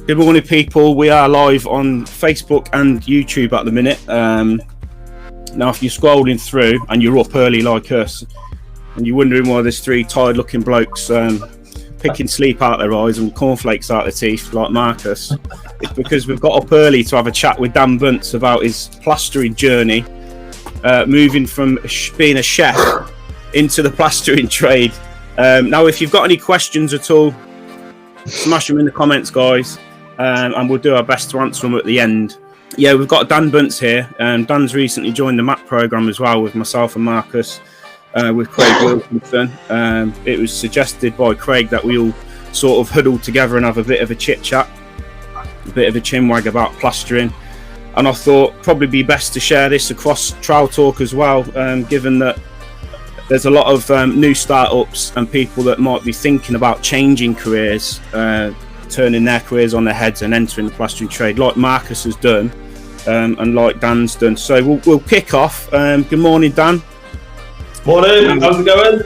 Good morning, people. We are live on Facebook and YouTube at the minute. Now, if you're scrolling through and you're up early like us, and you're wondering why there's three tired-looking blokes picking sleep out their eyes and cornflakes out their teeth like Marcus, it's because we've got up early to have a chat with Dan Bunce about his plastering journey, moving from being a chef into the plastering trade. Now, if you've got any questions at all, smash them in the comments, guys, and we'll do our best to answer them at the end. Yeah, we've got Dan Bunce here. Dan's recently joined the MAP programme as well with myself and Marcus, with Craig Wilkinson. It was suggested by Craig that we all sort of huddle together and have a bit of a chit-chat, a bit of a chinwag about plastering. And I thought probably be best to share this across Trowel Talk as well, given that there's a lot of new startups and people that might be thinking about changing careers, turning their careers on their heads and entering the plastering trade, like Marcus has done, and like Dan's done. So we'll kick off. Good morning, Dan. Morning. How's it going?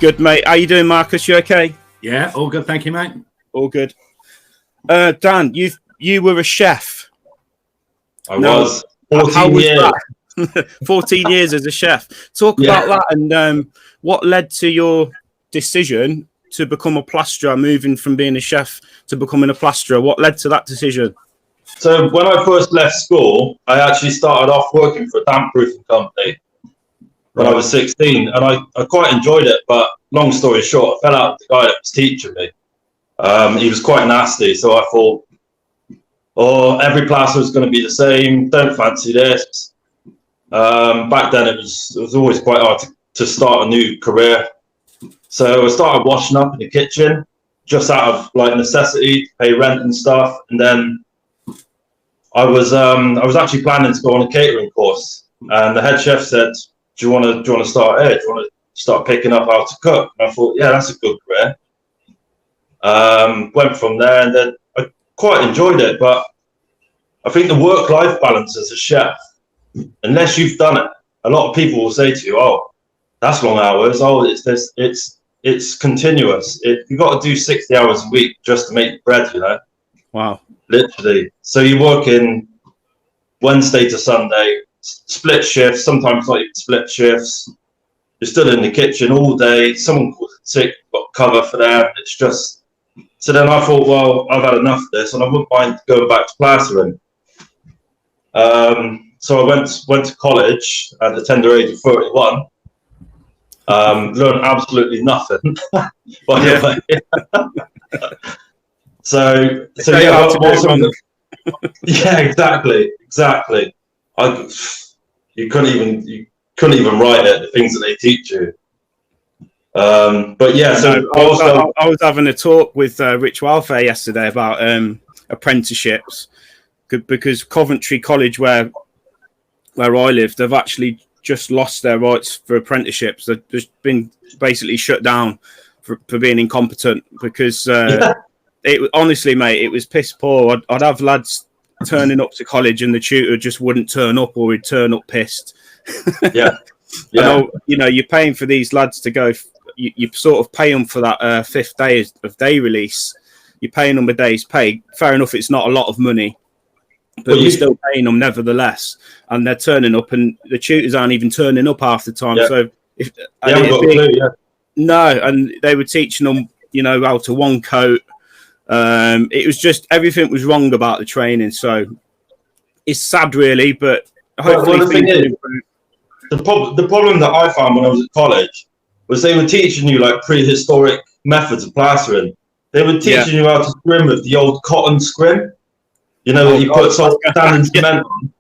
Good, mate. How you doing, Marcus? You okay? Yeah, all good. Thank you, mate. All good. Dan, you were a chef. I was 14 years. That? 14 years as a chef. Talk about that and what led to your decision to become a plasterer, moving from being a chef to becoming a plasterer. What led to that decision? So when I first left school, I actually started off working for a damp proofing company when I was 16, and I quite enjoyed it. But long story short, I fell out with the guy that was teaching me. He was quite nasty, so I thought, oh, every plasterer is going to be the same. Don't fancy this. Back then, it was always quite hard to start a new career. So I started washing up in the kitchen, just out of like necessity to pay rent and stuff. And then I was actually planning to go on a catering course, and the head chef said, "Do you want to start here? Do you want to start picking up how to cook?" And I thought, yeah, that's a good career. Went from there, and then I quite enjoyed it. But I think the work-life balance as a chef, unless you've done it, a lot of people will say to you, "Oh, that's long hours. Oh, it's continuous. You've got to do 60 hours a week just to make bread, you know." Wow. Literally. So you work in Wednesday to Sunday, split shifts, sometimes not even split shifts. You're still in the kitchen all day. Someone calls sick, you've got cover for them. It's just... So then I thought, well, I've had enough of this and I wouldn't mind going back to plastering. So I went to college at the tender age of 31. Learned absolutely nothing. So yeah, yeah, exactly. You couldn't even write it, the things that they teach you. But yeah, so I was having a talk with Rich Welfare yesterday about apprenticeships, because Coventry College, where I live, they've actually just lost their rights for apprenticeships. They've just been basically shut down for being incompetent, because it honestly, mate, it was piss poor. I'd have lads turning up to college and the tutor just wouldn't turn up, or he'd turn up pissed. Yeah. And, you know, you're paying for these lads to go. You sort of pay them for that fifth day of day release. You're paying them a day's pay. Fair enough, it's not a lot of money, but you're still paying them nevertheless. And they're turning up, and the tutors aren't even turning up half the time. Yeah. So no, and they were teaching them, you know, how to one coat. It was just, everything was wrong about the training. So it's sad, really, but hopefully the thing is, the problem that I found when I was at college was they were teaching you like prehistoric methods of plastering. They were teaching you how to scrim with the old cotton scrim. You know, that you put sand and cement on.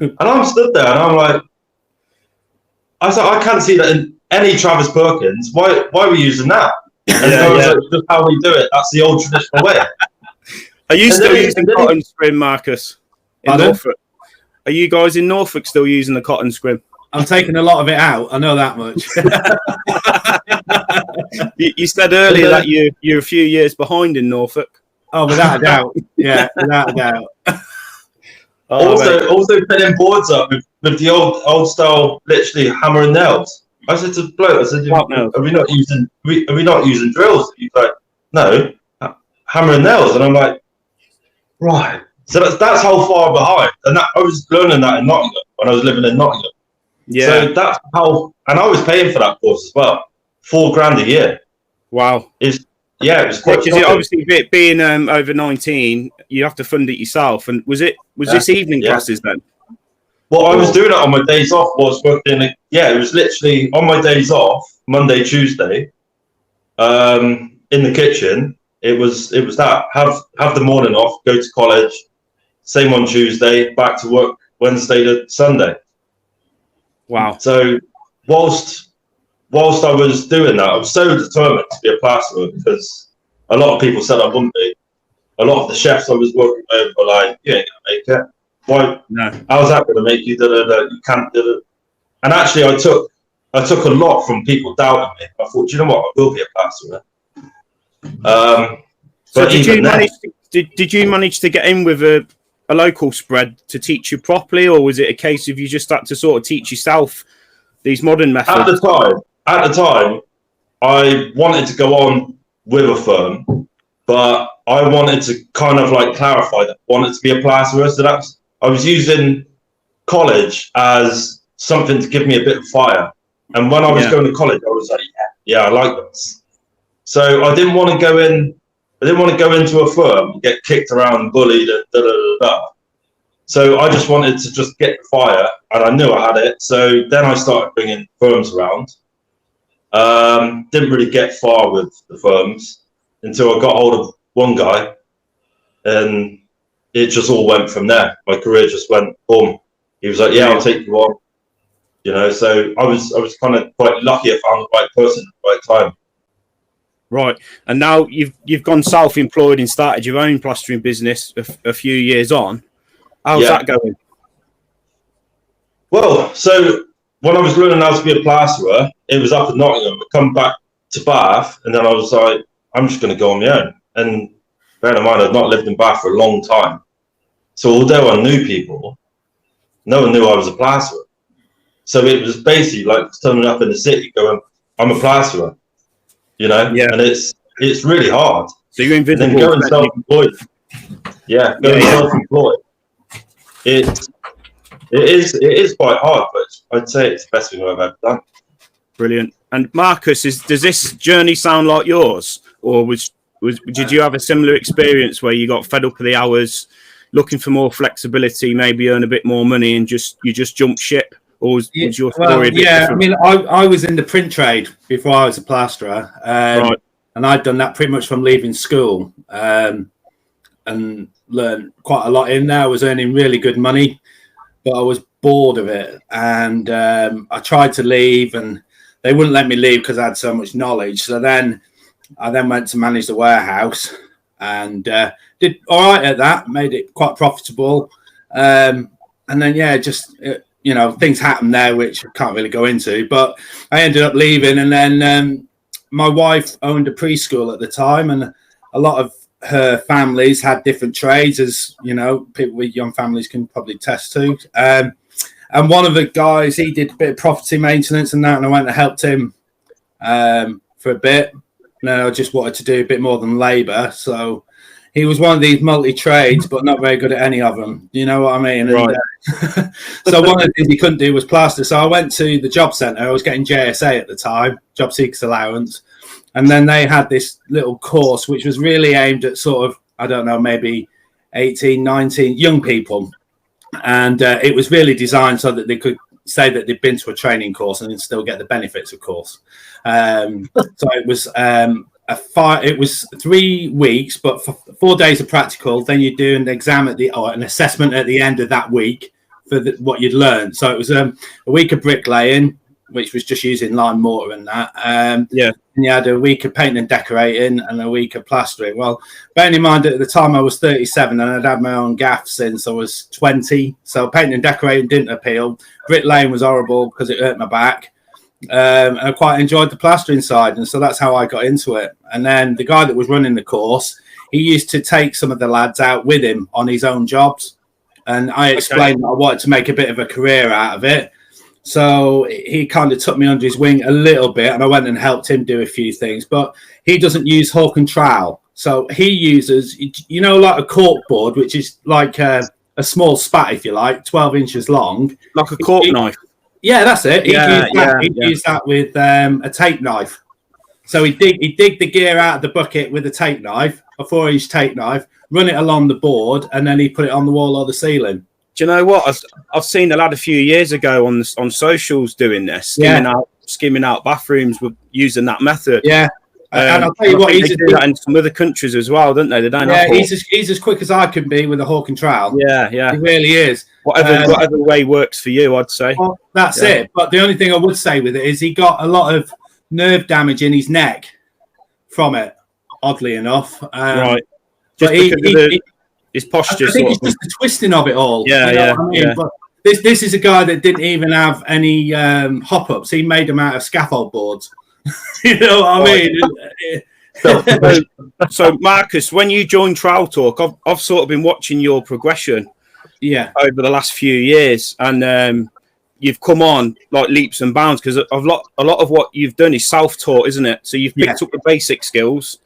And I'm stood there and I'm like, I can't see that in any Travis Perkins. Why are we using that? And like, just how we do it. That's the old traditional way. Are you still using cotton scrim, Marcus? In Norfolk? Are you guys in Norfolk still using the cotton scrim? I'm taking a lot of it out. I know that much. You said earlier that you're a few years behind in Norfolk. Oh, without a doubt. Yeah, without a doubt. Also pinning boards up with the old style, literally hammer and nails. I said to the bloke, I said, are we not using drills? He's like, no, hammer and nails. And I'm like, Right. So that's how far behind. And I was learning that in Nottingham when I was living in Nottingham. Yeah. So that's how, and I was paying for that course as well. £4,000 a year. Wow. It was quite Because shocking. obviously being over 19, you have to fund it yourself. And was this evening classes then? Well, I was doing it on my days off. Was working. It was literally on my days off, Monday, Tuesday, in the kitchen. It was that have the morning off, go to college, same on Tuesday, back to work Wednesday to Sunday. Wow. So whilst I was doing that, I was so determined to be a plasterer because a lot of people said I wouldn't be. A lot of the chefs I was working with were like, "You ain't gonna make it. Why? No. How's that gonna make you? You can't do it." And actually, I took a lot from people doubting me. I thought, you know what, I will be a plasterer. So did you manage to get in with a local spread to teach you properly, or was it a case of you just had to sort of teach yourself these modern methods? At the time, I wanted to go on with a firm, but I wanted to kind of like clarify that I wanted to be a plasterer. So I was using college as something to give me a bit of fire. And when I was going to college, I was like, yeah, I like this. So I didn't want to go into a firm and get kicked around, bullied, and So I just wanted to just get the fire, and I knew I had it. So then I started bringing firms around. Didn't really get far with the firms until I got hold of one guy, and it just all went from there. My career just went boom. He was like, "Yeah, I'll take you on." You know, so I was kind of quite lucky. I found the right person at the right time. Right, and now you've gone self-employed and started your own plastering business a few years on. How's that going? Well, so when I was learning how to be a plasterer, it was up in Nottingham. I come back to Bath, and then I was like, I'm just going to go on my own. And bear in mind, I'd not lived in Bath for a long time. So although I knew people, no one knew I was a plasterer. So it was basically like turning up in the city going, I'm a plasterer, you know? Yeah. And it's really hard. So you're invisible. And then going self-employed. Yeah, self-employed. It is quite hard, but I'd say it's the best thing I've ever done. Brilliant. And Marcus, does this journey sound like yours, or did you have a similar experience where you got fed up with the hours, looking for more flexibility, maybe earn a bit more money, and you just jumped ship? Or was your story a bit different? I mean, I was in the print trade before I was a plasterer, right. And I'd done that pretty much from leaving school, and learned quite a lot in there. I was earning really good money, but I was bored of it, and I tried to leave, and they wouldn't let me leave because I had so much knowledge. So then I went to manage the warehouse, and did all right at that, made it quite profitable, and then things happened there which I can't really go into, but I ended up leaving, and then my wife owned a preschool at the time, and a lot of her families had different trades, as you know, people with young families can probably attest to. And one of the guys, he did a bit of property maintenance and that, and I went and helped him for a bit. And I just wanted to do a bit more than labour. So he was one of these multi-trades, but not very good at any of them. You know what I mean? Right. And, so one of the things he couldn't do was plaster. So I went to the job centre. I was getting JSA at the time, Job Seekers Allowance. And then they had this little course, which was really aimed at sort of, I don't know, maybe 18, 19 young people. And it was really designed so that they could say that they'd been to a training course and still get the benefits, of course. So it was it was 3 weeks, but for 4 days of practical. Then you do an exam or an assessment at the end of that week for what you'd learned. So it was a week of bricklaying, which was just using lime mortar and that. And you had a week of painting and decorating and a week of plastering. Well, bearing in mind at the time I was 37 and I'd had my own gaff since I was 20. So painting and decorating didn't appeal. Bricklaying was horrible because it hurt my back. And I quite enjoyed the plastering side. And so that's how I got into it. And then the guy that was running the course, he used to take some of the lads out with him on his own jobs. And I explained that I wanted to make a bit of a career out of it. So he kind of took me under his wing a little bit, and I went and helped him do a few things. But he doesn't use Hawk and Trowel. So he uses, you know, like a cork board, which is like a small spat, if you like, 12 inches long. Like a cork knife. Yeah, that's it. Yeah, He'd use that with a tape knife. So he'd dig the gear out of the bucket with a tape knife, a 4-inch tape knife, run it along the board, and then he'd put it on the wall or the ceiling. Do you know what? I've seen a lad a few years ago on socials doing this, skimming out bathrooms with using that method. Yeah. And I'll tell you what, they do that in some other countries as well, don't they? They don't. Yeah, he's as quick as I can be with a hawk and trowel. Yeah, yeah. He really is. Whatever way works for you, I'd say. Well, that's it. But the only thing I would say with it is he got a lot of nerve damage in his neck from it, oddly enough. Right. Just because his posture. I think it's just the twisting of it all. Yeah, you know what I mean? But this is a guy that didn't even have any hop-ups. He made them out of scaffold boards. You know what I mean? So Marcus, when you joined Trowel Talk, I've sort of been watching your progression over the last few years, and you've come on like leaps and bounds because a lot of what you've done is self-taught, isn't it? So you've picked up the basic skills.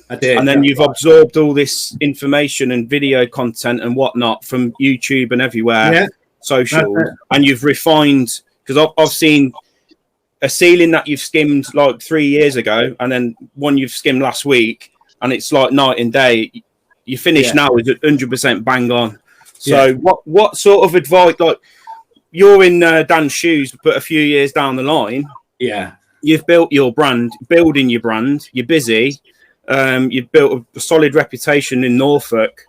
I did, and then you've absorbed all this information and video content and whatnot from YouTube and everywhere, social, and you've refined, because I've seen a ceiling that you've skimmed like 3 years ago and then one you've skimmed last week, and it's like night and day. You finish now with 100% bang on. So what sort of advice, like you're in Dan's shoes, but a few years down the line, you've built your brand, building your brand, you're busy. You've built a solid reputation in Norfolk,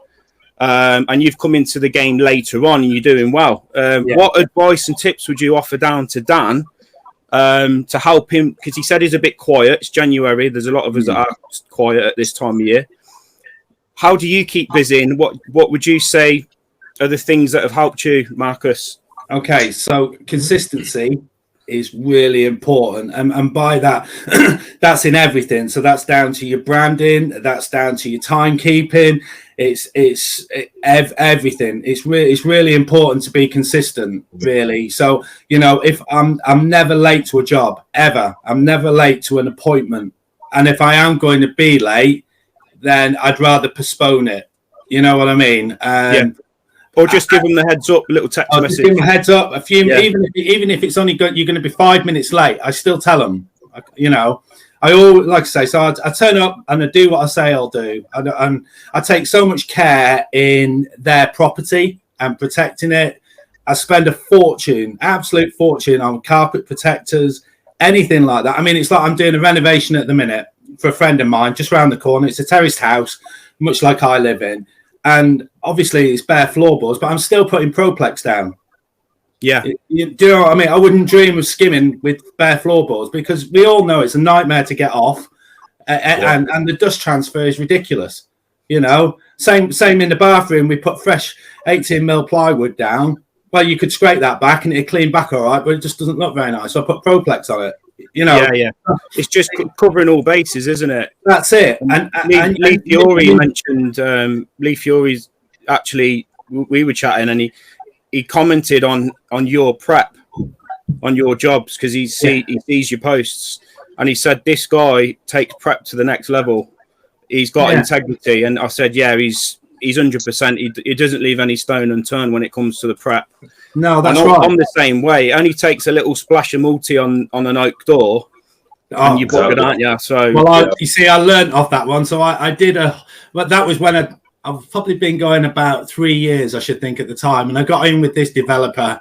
and you've come into the game later on and you're doing well. What advice and tips would you offer down to Dan to help him? Because he said he's a bit quiet. It's January. There's a lot of us that are quiet at this time of year. How do you keep busy, and what would you say are the things that have helped you, Marcus? Okay, so consistency is really important, and by that that's in everything. So that's down to your branding, that's down to your timekeeping, it's everything. It's really important to be consistent, really. So, you know, if I'm never late to a job, ever. I'm never late to an appointment, and if I am going to be late, then I'd rather postpone it. You know what I mean? Or just give them the heads up, little text message. Just give them a heads up. Even if it's only you're going to be 5 minutes late, I still tell them. You know, I always like to say. So I turn up and I do what I say I'll do. And I take so much care in their property and protecting it. I spend a fortune, absolute fortune, on carpet protectors, anything like that. I mean, it's like I'm doing a renovation at the minute for a friend of mine just around the corner. It's a terraced house, much like I live in. And obviously it's bare floorboards, but I'm still putting Proplex down. Yeah. Do you know what I mean? I wouldn't dream of skimming with bare floorboards because we all know it's a nightmare to get off. And the dust transfer is ridiculous. You know, same in the bathroom. We put fresh 18mm plywood down. Well, you could scrape that back and it'd clean back all right, but it just doesn't look very nice. So I put Proplex on it. You know, it's just covering all bases, isn't it? That's it. And Lee Fiore mentioned Lee Fiore's actually. We were chatting, and he commented on your prep, on your jobs, because he sees your posts, and he said this guy takes prep to the next level. He's got integrity, and I said, he's 100%. He doesn't leave any stone unturned when it comes to the prep. No, that's right. I'm the same way. It only takes a little splash of multi on an oak door, and you're buggered, aren't you? So, you see, I learned off that one. So I did but that was when I've probably been going about 3 years, I should think, at the time, and I got in with this developer,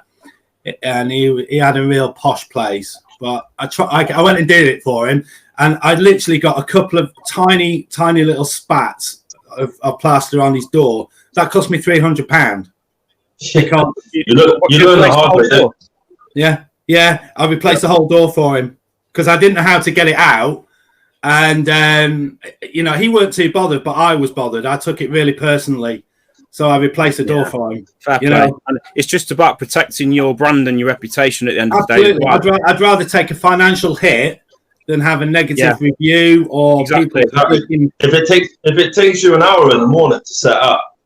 and he had a real posh place. But I went and did it for him, and I literally got a couple of tiny little spats of plaster on his door. That cost me £300. You learn the hard way. Yeah. I replaced the whole door for him because I didn't know how to get it out, and you know, he weren't too bothered, but I was bothered. I took it really personally, so I replaced the door for him. Fair play. Know, and it's just about protecting your brand and your reputation at the end of the day. I'd rather take a financial hit than have a negative review or people. If it takes you an hour in the morning to set up.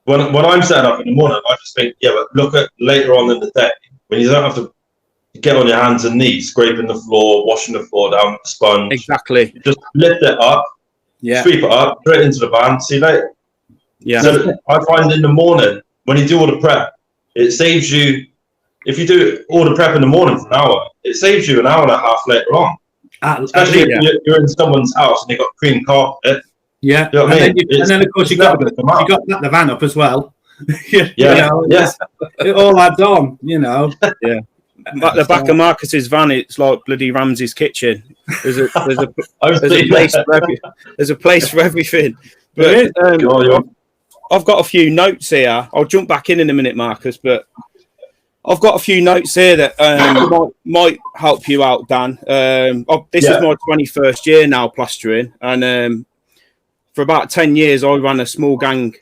When I'm setting up in the morning, I just think, but look at later on in the day when you don't have to get on your hands and knees, scraping the floor, washing the floor down with the sponge. Exactly. Just lift it up, sweep it up, put it into the van, see you later. Yeah. So I find in the morning, when you do all the prep, it saves you, if you do all the prep in the morning for an hour, it saves you an hour and a half later on. Especially if you're in someone's house and they've got clean carpet. Yeah. You know what I mean? And then, of course, you got the van up as well. It all adds on, you know. Yeah. At the back of Marcus's van, it's like bloody Ramsay's kitchen. There's a place for everything. But I've got a few notes here. I'll jump back in a minute, Marcus. But I've got a few notes here that might help you out, Dan. This is my 21st year now plastering, and for about 10 years, I ran a small gang.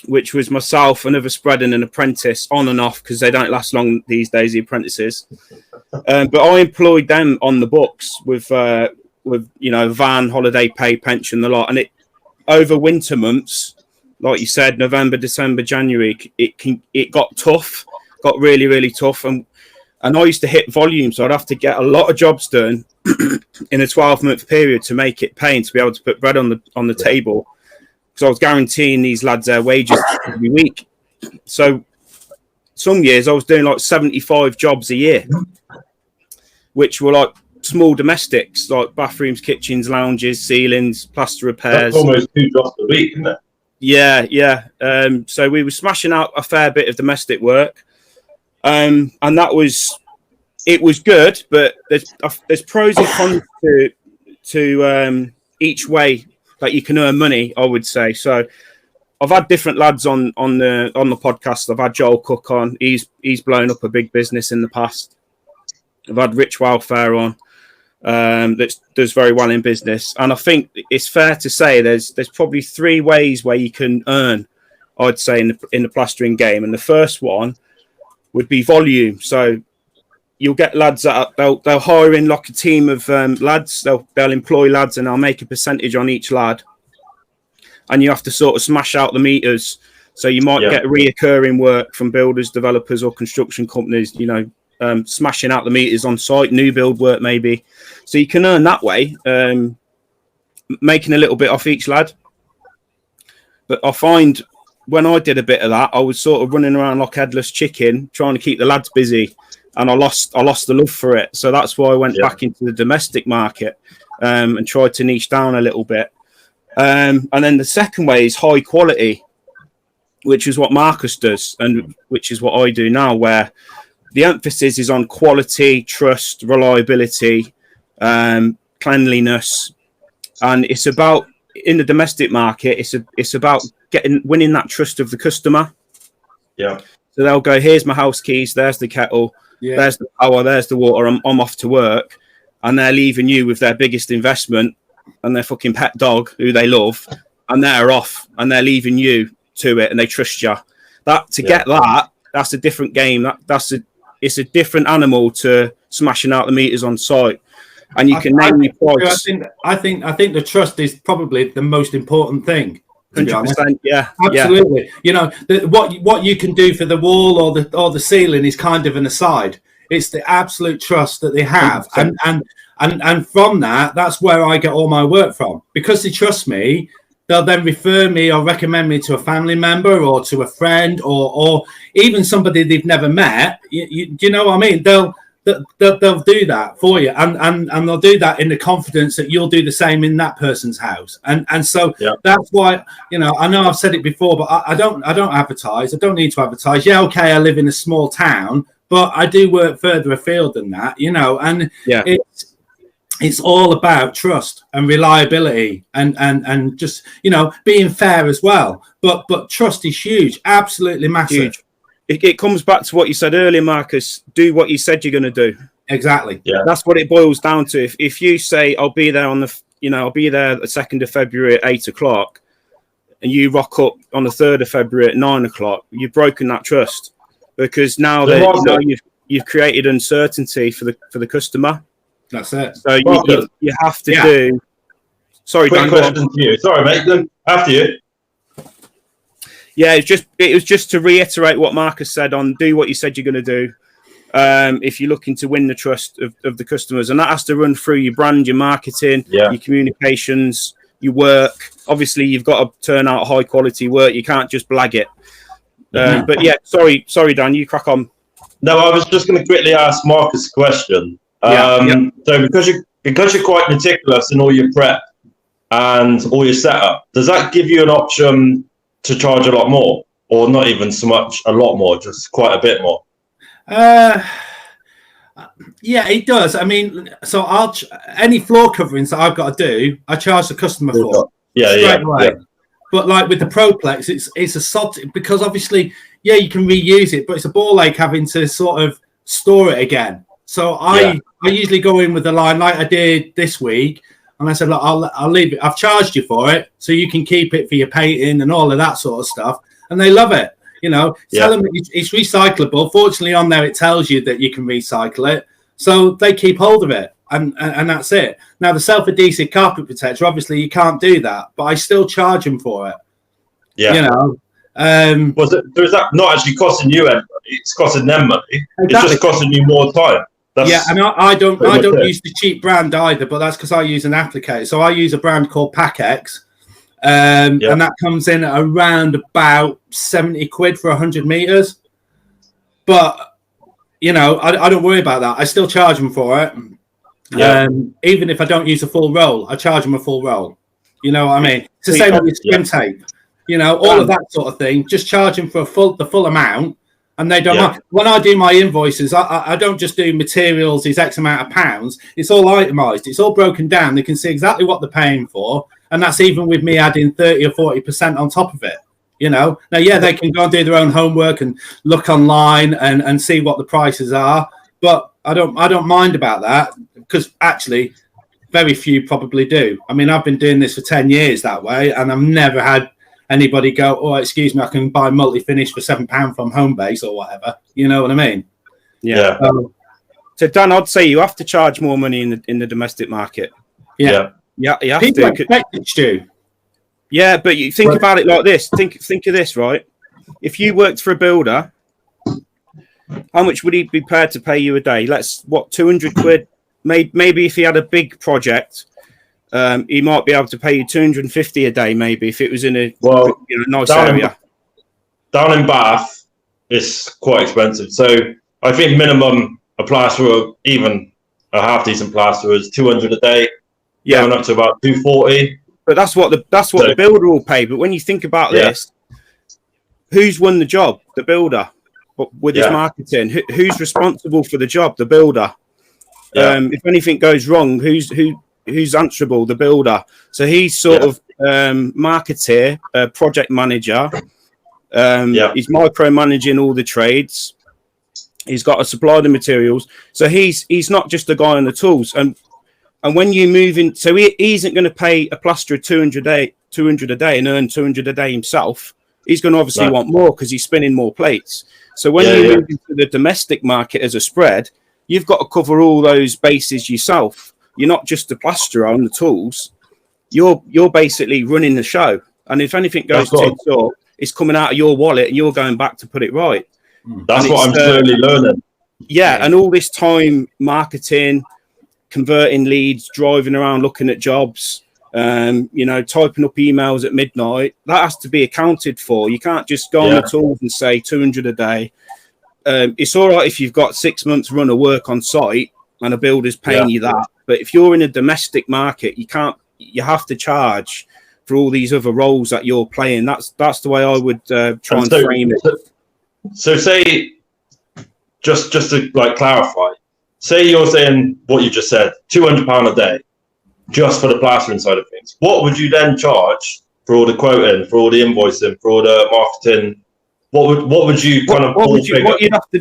Which was myself, another spread, and an apprentice, on and off, because they don't last long these days, the apprentices. But I employed them on the books with van, holiday pay, pension, the lot. And it over winter months, like you said, November, December, January, it got tough, got really, really tough. And I used to hit volume, so I'd have to get a lot of jobs done in a 12-month period to make it pay and to be able to put bread on the table. So I was guaranteeing these lads their wages every week. So some years I was doing like 75 jobs a year, which were like small domestics, like bathrooms, kitchens, lounges, ceilings, plaster repairs. That's almost 2 jobs a week, isn't it? Yeah. So we were smashing out a fair bit of domestic work. And it was good, but there's pros and cons to each way that you can earn money, I would say. So I've had different lads on the podcast. I've had Joel Cook on. He's blown up a big business in the past. I've had Rich Welfare on, that does very well in business. And I think it's fair to say there's probably 3 ways where you can earn, I'd say, in the plastering game. And the first one would be volume. So you'll get lads that they'll hire in like a team of lads. They'll employ lads, and they'll make a percentage on each lad. And you have to sort of smash out the meters. So you might get reoccurring work from builders, developers, or construction companies. Smashing out the meters on site, new build work maybe. So you can earn that way, making a little bit off each lad. But I find when I did a bit of that, I was sort of running around like headless chicken, trying to keep the lads busy. And I lost the love for it. So that's why I went back into the domestic market and tried to niche down a little bit. And then the second way is high quality, which is what Marcus does and which is what I do now, where the emphasis is on quality, trust, reliability, cleanliness. And it's about, in the domestic market, it's about winning that trust of the customer. Yeah. So they'll go, here's my house keys, there's the kettle. Yeah. There's the power, there's the water, I'm off to work. And they're leaving you with their biggest investment and their fucking pet dog who they love, and they're off and they're leaving you to it and they trust you. Get that, that's a different game. It's a different animal to smashing out the meters on site. And you can name your price. I think the trust is probably the most important thing. 100%, yeah, absolutely. Yeah. What you can do for the wall or the ceiling is kind of an aside. It's the absolute trust that they have, 100%. and from that's where I get all my work from, because they trust me. They'll then refer me or recommend me to a family member or to a friend or even somebody they've never met. You know what I mean? They'll do that for you, and they'll do that in the confidence that you'll do the same in that person's house. And so that's why, I know I've said it before, but I don't advertise. I don't need to advertise. Yeah, okay, I live in a small town, but I do work further afield than that, and it's all about trust and reliability and just, being fair as well. But trust is huge, absolutely massive. Huge. It comes back to what you said earlier, Marcus. Do what you said you're going to do. Exactly. Yeah. That's what it boils down to. If you say, I'll be there I'll be there the 2nd of February at 8 o'clock, and you rock up on the 3rd of February at 9 o'clock, you've broken that trust, because now that you've created uncertainty for the customer. That's it. So you have to do. Sorry, quick question to you. Sorry, mate. After you. Yeah, it was just to reiterate what Marcus said on do what you said you're going to do. if you're looking to win the trust of the customers. And that has to run through your brand, your marketing, your communications, your work. Obviously, you've got to turn out high quality work. You can't just blag it. But yeah, sorry, Dan, you crack on. No, I was just going to quickly ask Marcus a question. So because you're quite meticulous in all your prep and all your setup, does that give you an option to charge a lot more, or not even so much a lot more, just quite a bit more? Yeah, it does. I mean, so any floor coverings that I've got to do, I charge the customer for. Straight away. But like with the Proplex, it's a sod, because obviously, you can reuse it, but it's a ball ache having to sort of store it again. So I usually go in with the line like I did this week, and I said, look, I'll leave it. I've charged you for it, so you can keep it for your painting and all of that sort of stuff. And they love it. You know, tell them it's recyclable. Fortunately, on there it tells you that you can recycle it, so they keep hold of it, and that's it. Now the self-adhesive carpet protector, obviously you can't do that, but I still charge them for it. Yeah, you know. So is that not actually costing you any money? It's costing them money. Exactly. It's just costing you more time. And I don't use the cheap brand either, but that's because I use an applicator. So I use a brand called PackX. And that comes in at around about 70 quid for 100 meters. But, you know, I don't worry about that. I still charge them for it. Even if I don't use a full roll, I charge them a full roll. You know what I mean? It's the same with skin tape. You know, all of that sort of thing. Just charge them for the full amount. And they don't mind. When I do my invoices, I don't just do materials, these X amount of pounds. It's all itemized. It's all broken down. They can see exactly what they're paying for. And that's even with me adding 30 or 40% on top of it. You know, now, they can go and do their own homework and look online and see what the prices are. But I don't mind about that, because actually very few probably do. I mean, I've been doing this for 10 years that way, and I've never had anybody go, oh, excuse me, I can buy multi-finish for £7 from Homebase or whatever. You know what I mean? Yeah. So Dan, I'd say you have to charge more money in the domestic market. Yeah, you have people to. Expect it to. Yeah, but you think about it like this. Think of this, right? If you worked for a builder, how much would he be prepared to pay you a day? 200 quid? Maybe if he had a big project, he might be able to pay you 250 a day, maybe, if it was in a nice area. Down in Bath, it's quite expensive. So I think minimum a plasterer, even a half decent plasterer, is 200 a day. Going up to about 240. But that's what the builder will pay. But when you think about this, who's won the job? The builder, but with his marketing. Who's responsible for the job? The builder. If anything goes wrong, who's answerable? The builder. So he's sort of marketer, project manager. He's micromanaging all the trades. He's got to supply the materials. So he's not just a guy on the tools. And when you move in, so he isn't going to pay a plasterer 200 a day and earn 200 a day himself. He's going to obviously want more because he's spinning more plates. So when you move into the domestic market as a spread, you've got to cover all those bases yourself. You're not just a plasterer on the tools. You're basically running the show. And if anything goes tits up, it's coming out of your wallet and you're going back to put it right. That's what I'm slowly learning. Yeah, and all this time marketing, converting leads, driving around looking at jobs, typing up emails at midnight, that has to be accounted for. You can't just go on the tools and say 200 a day. It's all right if you've got 6 months run of work on site and a builder's paying you that. But if you're in a domestic market, you have to charge for all these other roles that you're playing. That's the way I would try and frame it. So say, just to clarify, say you're saying what you just said, £200 a day, just for the plastering side of things. What would you then charge for all the quoting, for all the invoicing, for all the marketing? What would you what you'd have to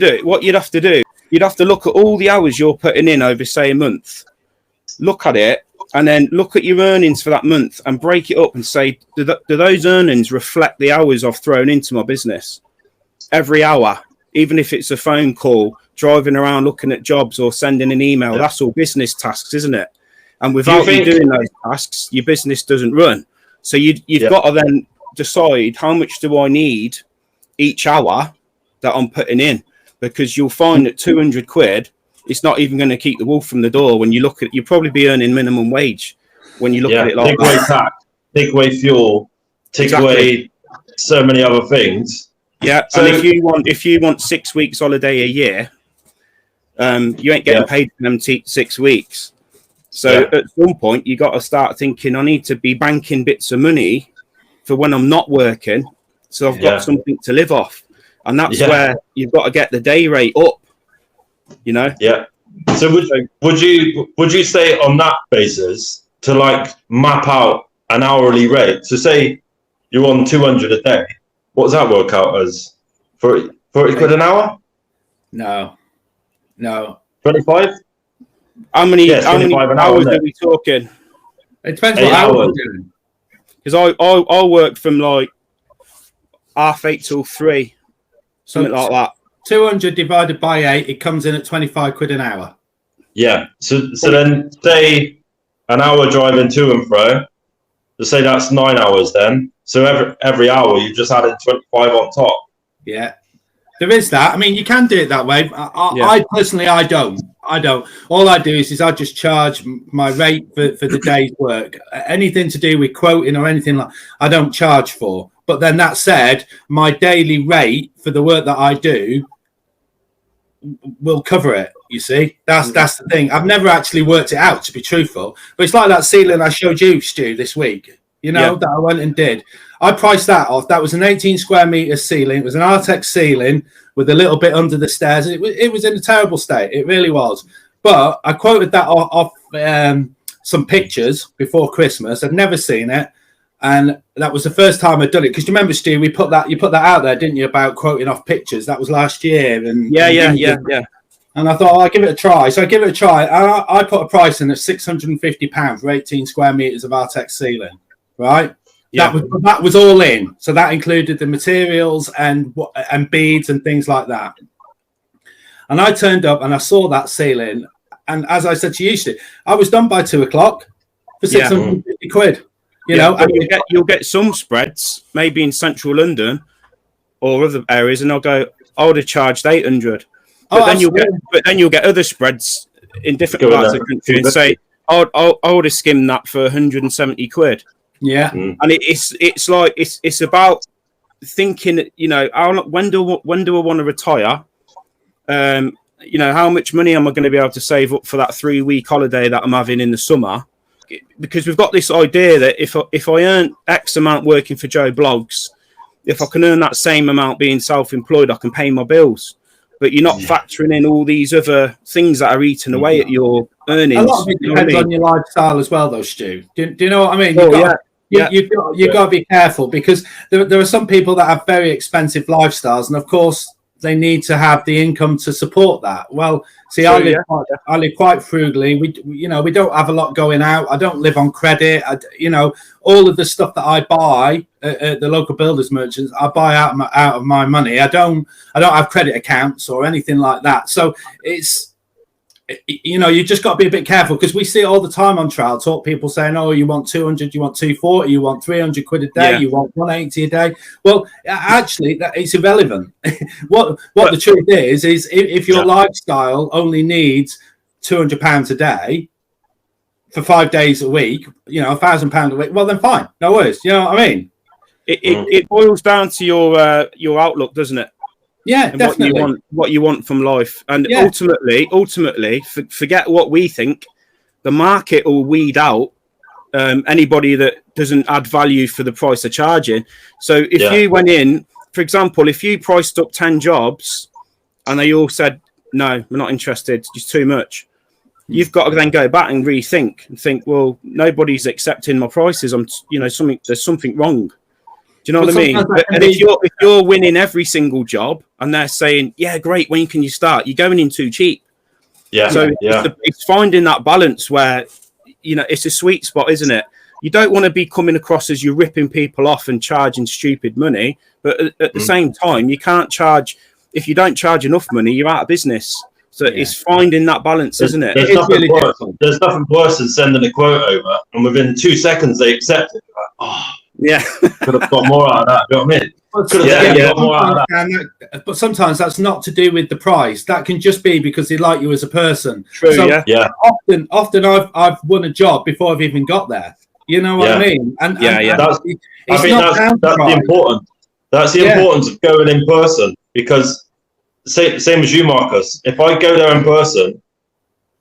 do? You'd have to look at all the hours you're putting in over, say, a month. Look at it, and then look at your earnings for that month and break it up and say, do those earnings reflect the hours I've thrown into my business? Every hour, even if it's a phone call, driving around looking at jobs or sending an email, that's all business tasks, isn't it? And without you doing those tasks, your business doesn't run. So you've got to then decide, how much do I need each hour that I'm putting in? because you'll find that 200 quid, it's not even going to keep the wolf from the door. When you look at, you'll probably be earning minimum wage when you look at it like take away tax, take away fuel, take away so many other things. Yeah, so, and if you want 6 weeks holiday a year, you ain't getting paid for them 6 weeks. So at some point, you got to start thinking, I need to be banking bits of money for when I'm not working, so I've got something to live off, and that's where you've got to get the day rate up. You know. Yeah. So would you say on that basis to like map out an hourly rate? So say you're on 200 a day. What does that work out as? 40 quid an hour? No. 25? How many hours are we talking? It depends what hours you're doing. Because I work from like 8:30 till 3, something like that. 200 divided by 8, it comes in at 25 quid an hour. Yeah. So then say an hour driving to and fro. Let's say that's 9 hours then. So every hour you just added 25 on top. Yeah. There is that. I mean, you can do it that way. I personally, I don't. All I do is I just charge my rate for the day's work. Anything to do with quoting or anything like, I don't charge for. But then that said, my daily rate for the work that I do will cover it. You see, that's the thing. I've never actually worked it out, to be truthful. But it's like that ceiling I showed you, Stu, this week. You know, that I went and did. I priced that off. That was an 18 square meter ceiling. It was an Artex ceiling with a little bit under the stairs. It was in a terrible state. It really was. But I quoted that off some pictures before Christmas. I'd never seen it. And that was the first time I'd done it. Because you remember, Stu, you put that out there, didn't you, about quoting off pictures? That was last year. And yeah. And I thought, I'll give it a try. So I give it a try. And I put a price in at £650 for 18 square meters of Artex ceiling. Right? Yeah. That was all in. So that included the materials and beads and things like that. And I turned up and I saw that ceiling. And as I said to you, Stu, I was done by 2 o'clock for 650 quid. You know, and you'll get some spreads, maybe in central London or other areas, and I would have charged 800. But then you'll get other spreads in different parts of the country and say, I would have skimmed that for 170 quid. Yeah. And it's like it's about thinking, you know, when do I want to retire? You know, how much money am I going to be able to save up for that 3-week holiday that I'm having in the summer? Because we've got this idea that if I earn X amount working for Joe Blogs, if I can earn that same amount being self-employed, I can pay my bills. But you're not factoring in all these other things that are eating away at your earnings. A lot of it depends on your lifestyle as well, though, Stu. Do you know what I mean? You've got to be careful, because there are some people that have very expensive lifestyles, and of course they need to have the income to support that. Well, see, I live quite frugally. We don't have a lot going out. I don't live on credit. All of the stuff that I buy at the local builders merchants, I buy out of my money. I don't have credit accounts or anything like that. So it's, you just got to be a bit careful, because we see it all the time on Trial Talk. People saying, "Oh, you want 200, you want 240, you want 300 quid a day, you want 180 a day." Well, actually, it's irrelevant. What the truth is if your lifestyle only needs £200 a day for 5 days a week, £1,000 a week, well then fine, no worries. You know what I mean? It boils down to your outlook, doesn't it? Yeah, and definitely. what you want from life, and ultimately, forget what we think. The market will weed out anybody that doesn't add value for the price they're charging. So if you went in, for example, if you priced up 10 jobs and they all said, "No, we're not interested, it's just too much," you've got to then go back and rethink and think, well, nobody's accepting my prices. There's something wrong. Do you know what I mean? And if you're winning every single job and they're saying, "Yeah, great, when can you start?" You're going in too cheap. Yeah. So it's finding that balance where, it's a sweet spot, isn't it? You don't want to be coming across as you're ripping people off and charging stupid money, but at the same time, you can't charge. If you don't charge enough money, you're out of business. So it's finding that balance, isn't it? There's nothing worse than sending a quote over and within 2 seconds they accept it. Like, Yeah. Could have got more out of that. You know what I mean? Could have got more out of that. But sometimes that's not to do with the price. That can just be because they like you as a person. True. So Yeah. Often I've won a job before I've even got there. You know what I mean? And That's the important. That's the importance of going in person, because same as you, Marcus. If I go there in person,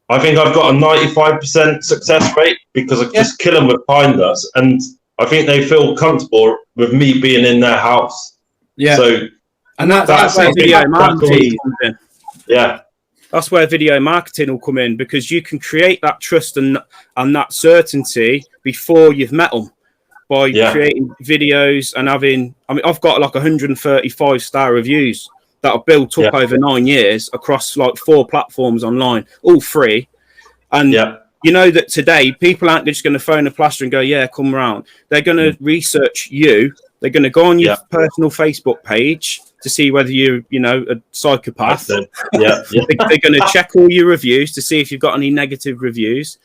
I think I've got a 95% success rate because I just kill them with kindness, and I think they feel comfortable with me being in their house. Yeah. So, and that's where video marketing. Yeah. That's where video marketing will come in, because you can create that trust and that certainty before you've met them by creating videos and having. I mean, I've got like 135-star reviews that I've built up over 9 years across like 4 platforms online, all free. And you know that today people aren't just going to phone a plasterer and go, yeah, come round. They're going to research you. They're going to go on your personal Facebook page to see whether you're, a psychopath. They're going to check all your reviews to see if you've got any negative reviews,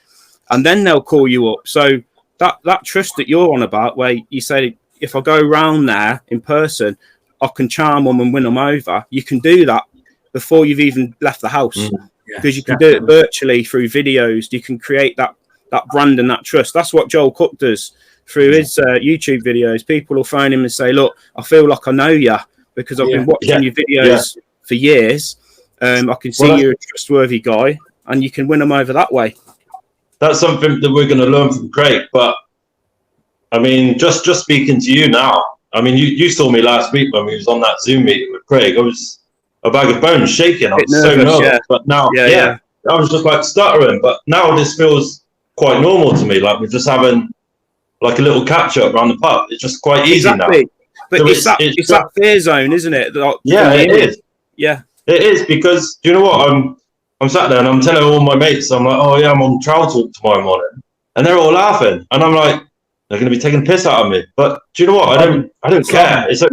and then they'll call you up. So that trust that you're on about, where you say, if I go round there in person, I can charm them and win them over. You can do that before you've even left the house, because you can do it virtually through videos. You can create that brand and that trust. That's what Joel Cook does through his YouTube videos. People will phone him and say, look, I feel like I know you because I've been watching your videos for years. I can see you're a trustworthy guy, and you can win them over that way. That's something that we're going to learn from Craig. But I mean, just speaking to you now, I mean, you saw me last week when we was on that Zoom meeting with Craig. I was a bag of bones shaking. I was so nervous. But now, I was just like stuttering. But now this feels quite normal to me. Like we're just having like a little catch up around the pub. It's just quite easy now. But so it's that fear zone, isn't it? It is. Yeah, it is, because do you know what? I'm sat there and I'm telling all my mates, I'm like, oh yeah, I'm on TROWEL Talk tomorrow morning, and they're all laughing, and I'm like, they're going to be taking the piss out of me. But do you know what? I don't care. It's like,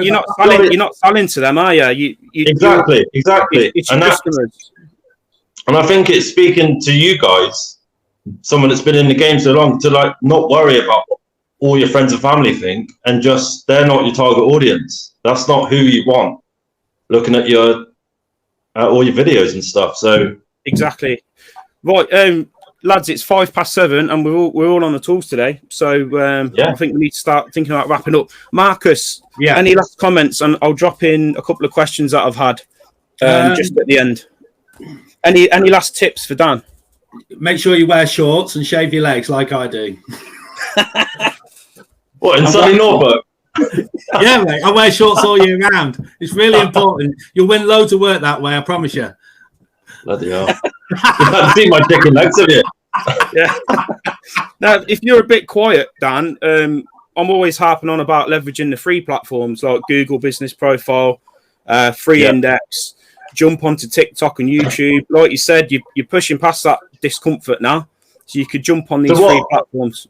you're not selling to them, are you? Exactly. It's your customers. And I think it's speaking to you guys, someone that's been in the game so long, to like not worry about what all your friends and family think, and just they're not your target audience. That's not who you want looking at all your videos and stuff. So exactly right, lads. It's 7:05, and we're all on the tools today. So I think we need to start thinking about wrapping up. Marcus, any last comments? And I'll drop in a couple of questions that I've had just at the end. Any last tips for Dan? Make sure you wear shorts and shave your legs like I do. What, in sunny Norfolk? Yeah, mate. I wear shorts all year round. It's really important. You'll win loads of work that way, I promise you. Bloody hell. You haven't seen my dick and legs, have you? Yeah. Now, if you're a bit quiet, Dan, I'm always harping on about leveraging the free platforms like Google Business Profile, Free Index, jump onto TikTok and YouTube. Like you said, you're pushing past that discomfort now, so you could jump on these free platforms.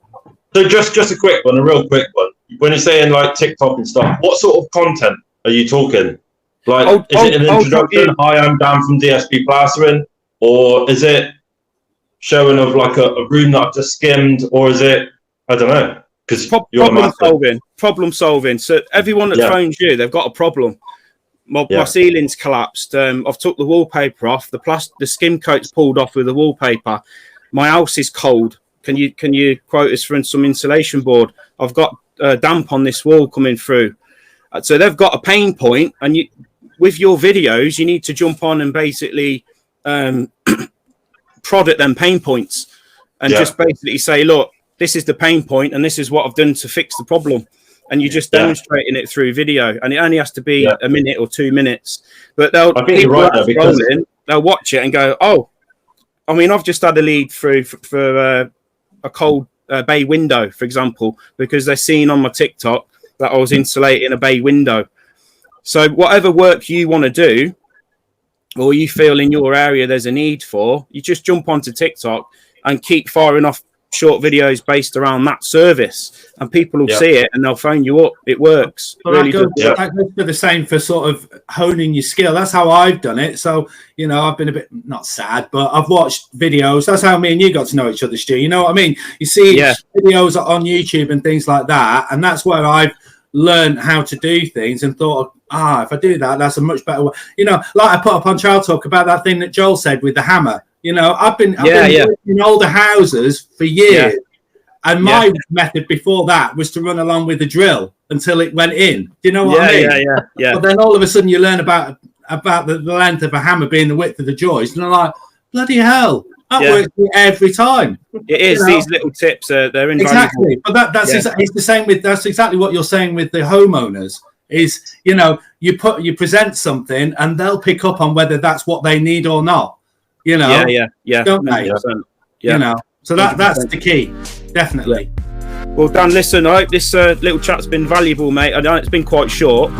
So just a quick one, a real quick one. When you're saying like TikTok and stuff, what sort of content are you talking? Like, is it an introduction? Hi, I'm Dan from DSP Plastering, or is it showing of like a room that I've just skimmed, or is it, I don't know, because problem solving. So everyone that phones you, they've got a problem. My ceiling's collapsed. I've took the wallpaper off. The skim coat's pulled off with the wallpaper. My house is cold. Can you quote us for some insulation board? I've got damp on this wall coming through. So they've got a pain point, and with your videos, you need to jump on and basically prod at them pain points, and just basically say, look, this is the pain point, and this is what I've done to fix the problem. And you're just demonstrating it through video, and it only has to be a minute or 2 minutes. But they'll watch it and go, oh, I mean, I've just had a lead through for a cold bay window, for example, because they're seeing on my TikTok that I was insulating a bay window. So whatever work you want to do, or you feel in your area there's a need for, you just jump onto TikTok and keep firing off short videos based around that service, and people will see it and they'll phone you up. It works. Well, Really that goes for the same for sort of honing your skill. That's how I've done it. So, you know, I've been a bit, not sad, but I've watched videos. That's how me and you got to know each other, Stu. You know what I mean? You see videos on YouTube and things like that, and that's where I've learned how to do things and thought, if I do that, that's a much better way. You know, like I put up on Child Talk about that thing that Joel said with the hammer. You know, I've been in older houses for years. And my method before that was to run along with the drill until it went in. Do you know what I mean? Yeah. But then all of a sudden you learn about the length of a hammer being the width of the joist. And I'm like, bloody hell, that works every time. It is. You know? These little tips, they're invaluable. Exactly. But it's the same with, that's exactly what you're saying with the homeowners is, you know, you present something and they'll pick up on whether that's what they need or not. You know? Yeah. Don't they? You know? So that's the key. Definitely. Well, Dan, listen, I hope this little chat's been valuable, mate. I know it's been quite short,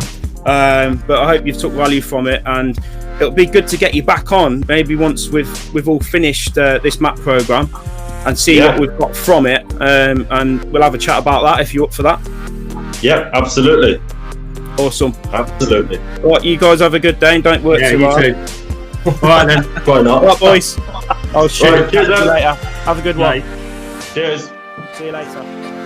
but I hope you've took value from it, and it'll be good to get you back on maybe once we've all finished this map program and see what we've got from it, and we'll have a chat about that if you're up for that. Yeah, absolutely. Awesome. Absolutely. All right, you guys have a good day and don't work too hard. Too. All right then. Why not? All right, boys. I'll shoot. Right, cheers, you later. Have a good one. Cheers. See you later.